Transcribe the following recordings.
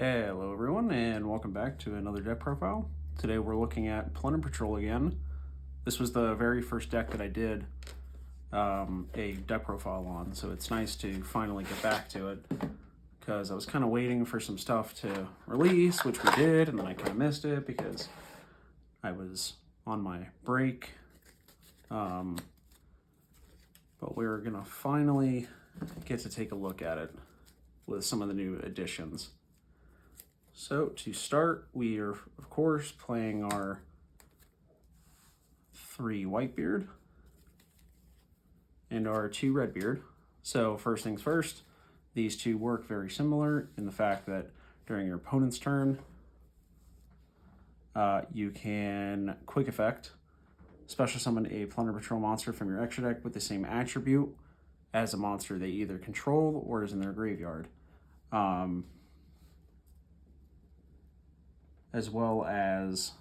Hello everyone and welcome back to another deck profile. Today we're looking at Plunder Patrol again. This was the very first deck that I did a deck profile on, so it's nice to finally get back to it because I was kind of waiting for some stuff to release, which we did, and then I kind of missed it because I was on my break. But we're gonna finally get to take a look at it with some of the new additions. So to start, we are of course playing our 3 Whitebeard and our 2 Redbeard. So first things first, these two work very similar in the fact that during your opponent's turn, you can quick effect special summon a Plunder Patrol monster from your extra deck with the same attribute as a monster they either control or is in their graveyard. As well as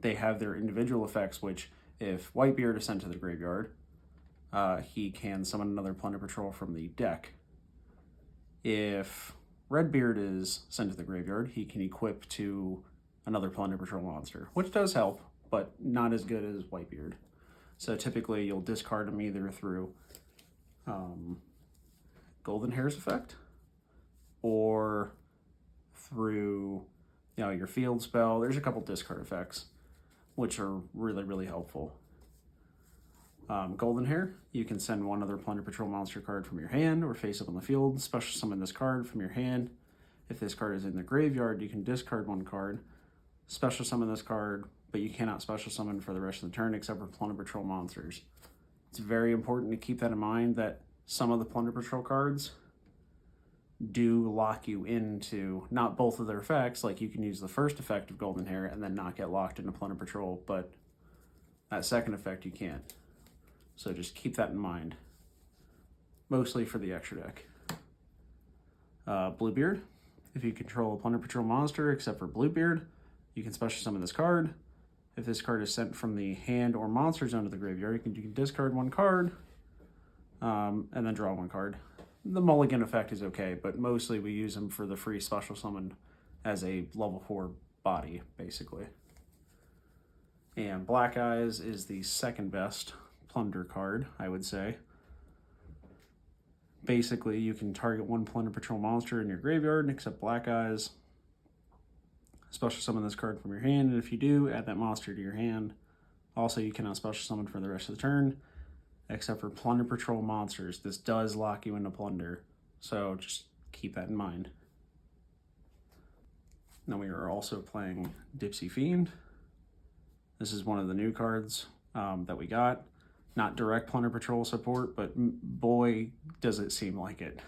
they have their individual effects, which if Whitebeard is sent to the graveyard, he can summon another Plunder Patrol from the deck. If Redbeard is sent to the graveyard, he can equip to another Plunder Patrol monster, which does help, but not as good as Whitebeard. So typically you'll discard him either through Golden Hair's effect or through your field spell. There's a couple discard effects which are really helpful. Golden Hair, you can send one other Plunder Patrol monster card from your hand or face up on the field, special summon this card from your hand. If this card is in the graveyard, you can discard one card, special summon this card, but you cannot special summon for the rest of the turn except for Plunder Patrol monsters. It's very important to keep that in mind that some of the Plunder Patrol cards do lock you into not both of their effects. Like you can use the first effect of Golden Hair and then not get locked into Plunder Patrol, but that second effect you can't. So just keep that in mind, mostly for the extra deck. Bluebeard, if you control a Plunder Patrol monster except for Bluebeard, you can special summon this card. If this card is sent from the hand or monster zone to the graveyard, you can discard one card and then draw one card. The mulligan effect is okay, but mostly we use them for the free special summon as a level 4 body, basically. And Black Eyes is the second best Plunder card, I would say. Basically, you can target one Plunder Patrol monster in your graveyard, except Black Eyes. Special summon this card from your hand, and if you do, add that monster to your hand. Also, you cannot special summon for the rest of the turn, except for Plunder Patrol monsters. This does lock you into Plunder, so just keep that in mind. Now we are also playing Dipsy Fiend. This is one of the new cards that we got. Not direct Plunder Patrol support, but boy, does it seem like it.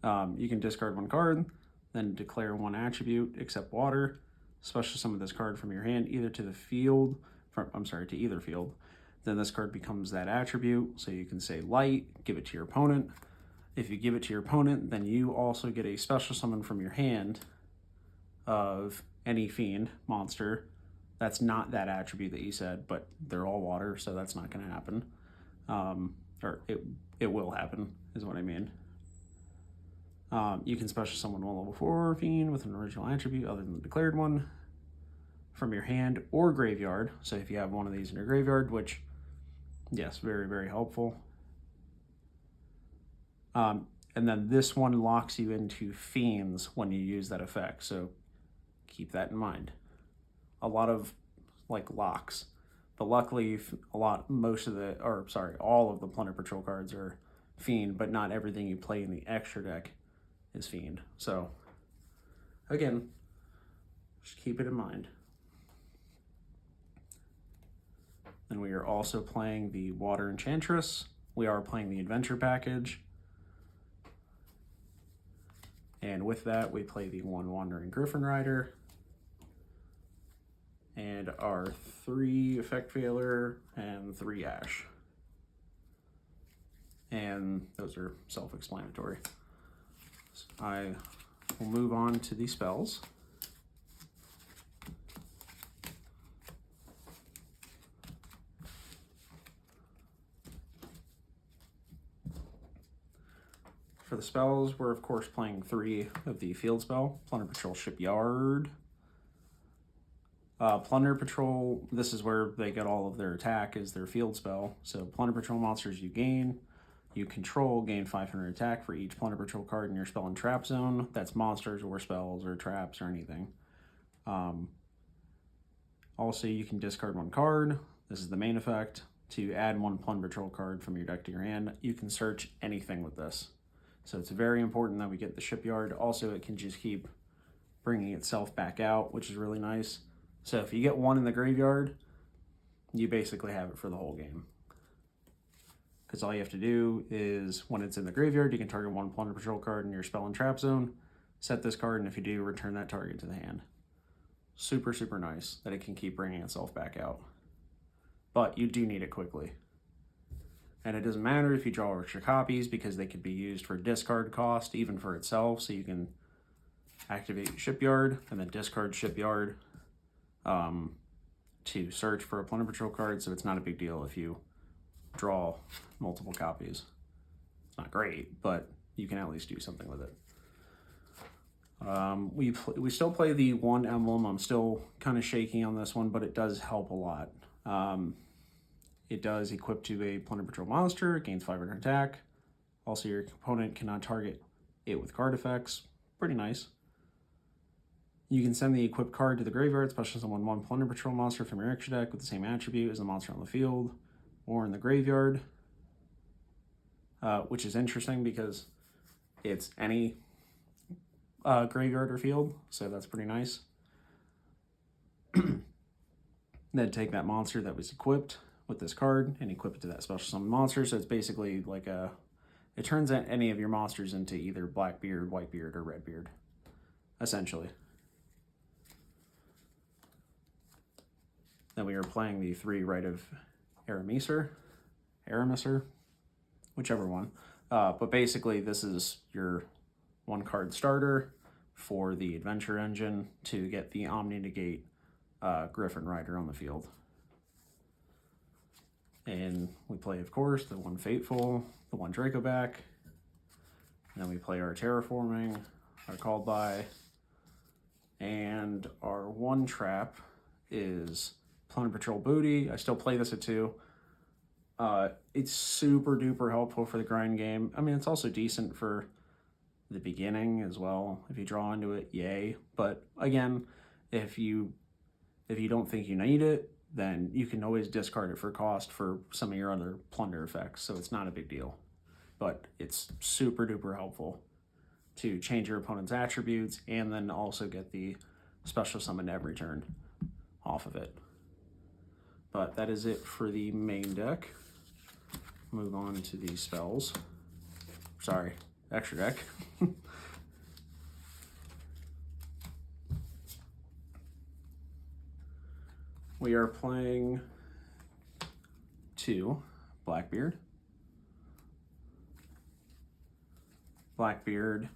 You can discard one card, then declare one attribute except water. Special summon this card from your hand either to the field, to either field. Then this card becomes that attribute, so you can say light, give it to your opponent. If you give it to your opponent, then you also get a special summon from your hand of any Fiend monster. That's not that attribute that you said, but they're all water, so that's not going to happen. Or it will happen, is what I mean. You can special summon one level 4 Fiend with an original attribute other than the declared one from your hand or graveyard. So if you have one of these in your graveyard, which, yes, very helpful. And then this one locks you into Fiends when you use that effect, so keep that in mind. A lot of locks, but luckily all of the Plunder Patrol cards are Fiend, but not everything you play in the extra deck is Fiend. So again, just keep it in mind. Then we are also playing the Water Enchantress. We are playing the Adventure package. And with that, we play the 1 Wandering Griffin Rider and our 3 Effect Veiler and 3 Ash. And those are self-explanatory. So I will move on to the spells. For the spells, we're of course playing 3 of the field spell, Plunder Patrol Shipyard. Plunder Patrol, this is where they get all of their attack, is their field spell. So Plunder Patrol monsters you control gain 500 attack for each Plunder Patrol card in your spell and trap zone. That's monsters or spells or traps or anything. Also, you can discard 1 card. This is the main effect. To add 1 Plunder Patrol card from your deck to your hand, you can search anything with this. So it's very important that we get the Shipyard. Also, it can just keep bringing itself back out, which is really nice. So if you get 1 in the graveyard, you basically have it for the whole game. Because all you have to do is, when it's in the graveyard, you can target 1 Plunder Patrol card in your spell and trap zone, set this card, and if you do, return that target to the hand. Super, super nice that it can keep bringing itself back out. But you do need it quickly. And it doesn't matter if you draw extra copies, because they could be used for discard cost, even for itself. So you can activate Shipyard and then discard Shipyard to search for a Plunder Patrol card. So it's not a big deal if you draw multiple copies. It's not great, but you can at least do something with it. We still play the 1 emblem. I'm still kind of shaky on this one, but it does help a lot. It does equip to a Plunder Patrol monster, it gains 500 attack. Also, your opponent cannot target it with card effects. Pretty nice. You can send the equipped card to the graveyard, special summon 1 Plunder Patrol monster from your extra deck with the same attribute as the monster on the field or in the graveyard, which is interesting because it's any graveyard or field, so that's pretty nice. Then take that monster that was equipped with this card and equip it to that special summon monster. So it's basically like it turns any of your monsters into either Blackbeard, Whitebeard, or Redbeard, essentially. Then we are playing the 3 Rite of Aramisar, whichever one. But basically this is your 1 card starter for the adventure engine to get the Omni Negate Griffin Rider on the field. And we play, of course, the 1 Fateful, the 1 Dracoback, and then we play our Terraforming, our Called By, and our 1 trap is Plunder Patrol Booty. I still play this at 2. It's super duper helpful for the grind game. I mean, it's also decent for the beginning as well. If you draw into it, yay. But again, if you don't think you need it, then you can always discard it for cost for some of your other plunder effects, so it's not a big deal. But it's super duper helpful to change your opponent's attributes and then also get the special summon every turn off of it. But that is it for the main deck. Move on to the spells. Sorry, extra deck. We are playing 2 Blackbeard. Blackbeard.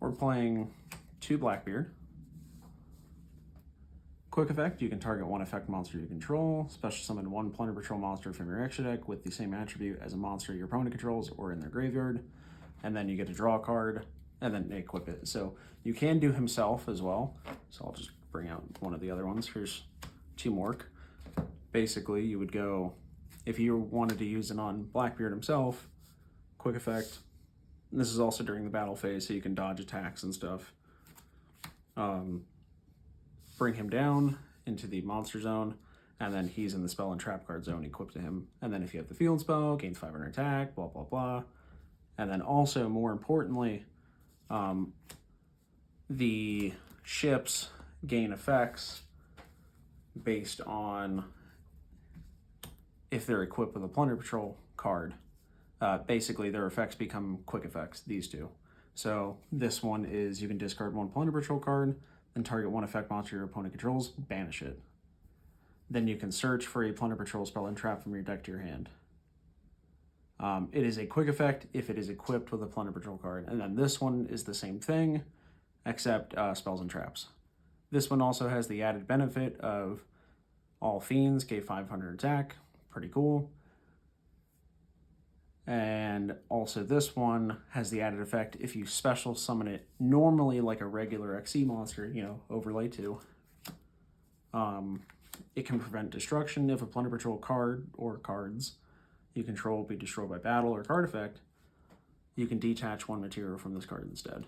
We're playing 2 Blackbeard. Quick effect, you can target 1 effect monster you control. Special summon 1 Plunder Patrol monster from your extra deck with the same attribute as a monster your opponent controls or in their graveyard. And then you get to draw a card and then equip it. So you can do himself as well. So I'll just bring out one of the other ones. Here's Teamwork. Basically, you would go, if you wanted to use it on Blackbeard himself, quick effect. And this is also during the battle phase, so you can dodge attacks and stuff. Bring him down into the monster zone, and then he's in the spell and trap card zone equipped to him. And then if you have the field spell, gains 500 attack, blah, blah, blah. And then also, more importantly, the ships gain effects based on if they're equipped with a Plunder Patrol card. Basically, their effects become quick effects, these 2. So this one is you can discard 1 Plunder Patrol card, then target 1 effect monster your opponent controls, banish it. Then you can search for a Plunder Patrol spell and trap from your deck to your hand. It is a quick effect if it is equipped with a Plunder Patrol card. And then this one is the same thing, except spells and traps. This one also has the added benefit of all fiends gave 500 attack, Pretty cool. And also this one has the added effect, if you special summon it normally like a regular XC monster, you know, overlay 2, it can prevent destruction if a Plunder Patrol card or cards you control be destroyed by battle or card effect. You can detach 1 material from this card instead,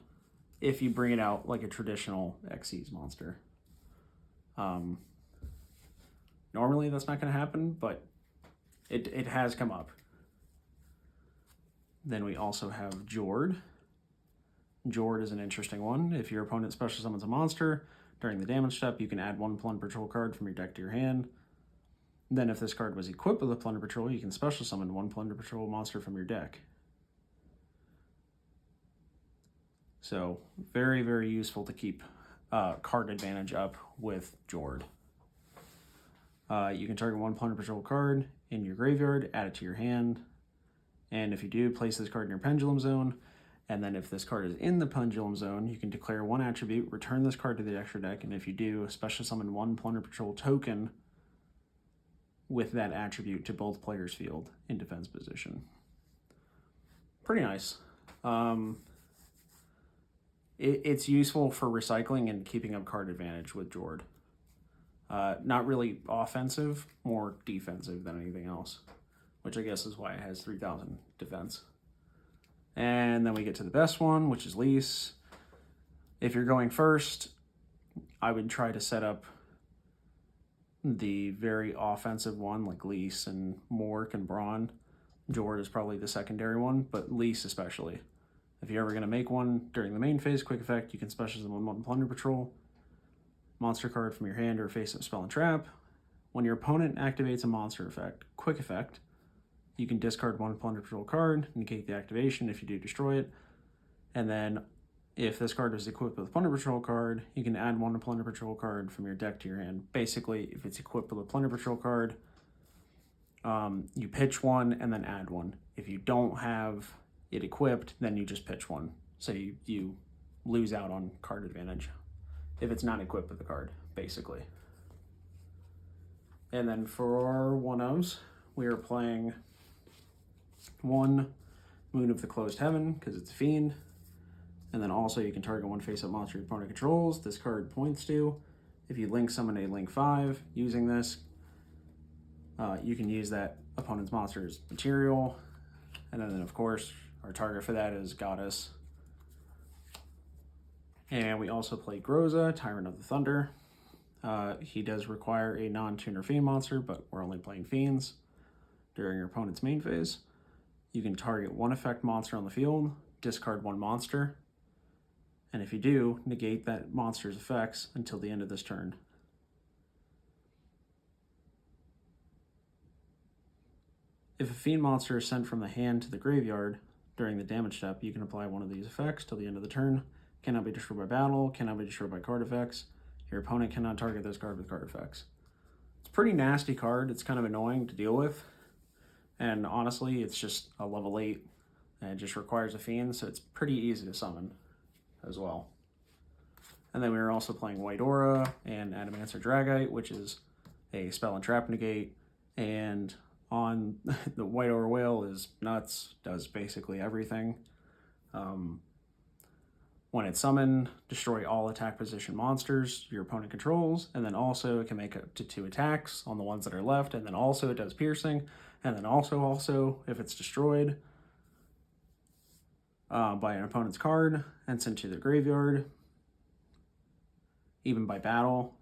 if you bring it out like a traditional XC's monster. Normally that's not going to happen, but it has come up. Then we also have Jord. Jord is an interesting one. If your opponent special summons a monster, during the damage step, you can add 1 Plunder Patrol card from your deck to your hand. Then if this card was equipped with a Plunder Patrol, you can special summon 1 Plunder Patrol monster from your deck. So very, very useful to keep card advantage up with Jord. You can target 1 Plunder Patrol card in your graveyard, add it to your hand. And if you do, place this card in your Pendulum Zone. And then if this card is in the Pendulum Zone, you can declare 1 attribute, return this card to the extra deck, and if you do, special summon 1 Plunder Patrol token with that attribute to both players' field in defense position. Pretty nice. It's useful for recycling and keeping up card advantage with Jord. Not really offensive, more defensive than anything else, which I guess is why it has 3,000 defense. And then we get to the best one, which is Lease. If you're going first, I would try to set up the very offensive one, like Lease and Mork and Brawn. Jord is probably the secondary one, but Lease especially. If you're ever going to make one during the main phase, quick effect, you can special summon 1 Plunder Patrol monster card from your hand or face-up spell and trap. When your opponent activates a monster effect, quick effect, you can discard 1 Plunder Patrol card, negate the activation if you do destroy it. And then if this card is equipped with a Plunder Patrol card, you can add 1 Plunder Patrol card from your deck to your hand. Basically, if it's equipped with a Plunder Patrol card, you pitch 1 and then add 1. If you don't have it equipped, then you just pitch 1. So you lose out on card advantage if it's not equipped with the card, basically. And then for our 1-ofs, we are playing 1 Moon of the Closed Heaven, because it's a Fiend. And then also you can target 1 face-up monster your opponent controls. This card points to. If you link summon a Link 5 using this, you can use that opponent's monster's material. And then, of course, our target for that is Goddess. And we also play Groza, Tyrant of the Thunder. He does require a non-tuner Fiend monster, but we're only playing Fiends during your opponent's main phase. You can target 1 effect monster on the field, discard 1 monster, and if you do, negate that monster's effects until the end of this turn. If a Fiend monster is sent from the hand to the graveyard during the damage step, you can apply 1 of these effects till the end of the turn. Cannot be destroyed by battle, cannot be destroyed by card effects. Your opponent cannot target this card with card effects. It's a pretty nasty card. It's kind of annoying to deal with. And honestly, it's just a level 8 and it just requires a Fiend, so it's pretty easy to summon as well. And then we were also playing White Aura and Adamancer Dragite, which is a spell and trap negate. And on the White Aura Whale is nuts, does basically everything. When it's summoned, destroy all attack position monsters your opponent controls, and then also it can make up to 2 attacks on the ones that are left, and then also it does piercing, and then also if it's destroyed by an opponent's card and sent to the graveyard, even by battle,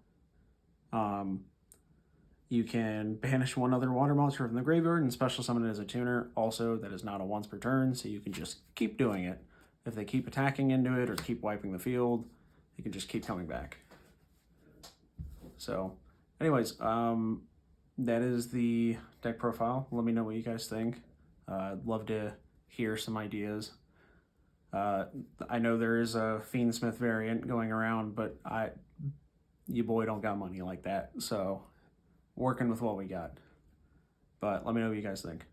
you can banish 1 other water monster from the graveyard and special summon it as a tuner. Also, that is not a once per turn, so you can just keep doing it. If they keep attacking into it or keep wiping the field, you can just keep coming back. So, anyways, that is the deck profile. Let me know what you guys think. I'd love to hear some ideas. I know there is a Fiendsmith variant going around, but you boy don't got money like that. So, working with what we got. But let me know what you guys think.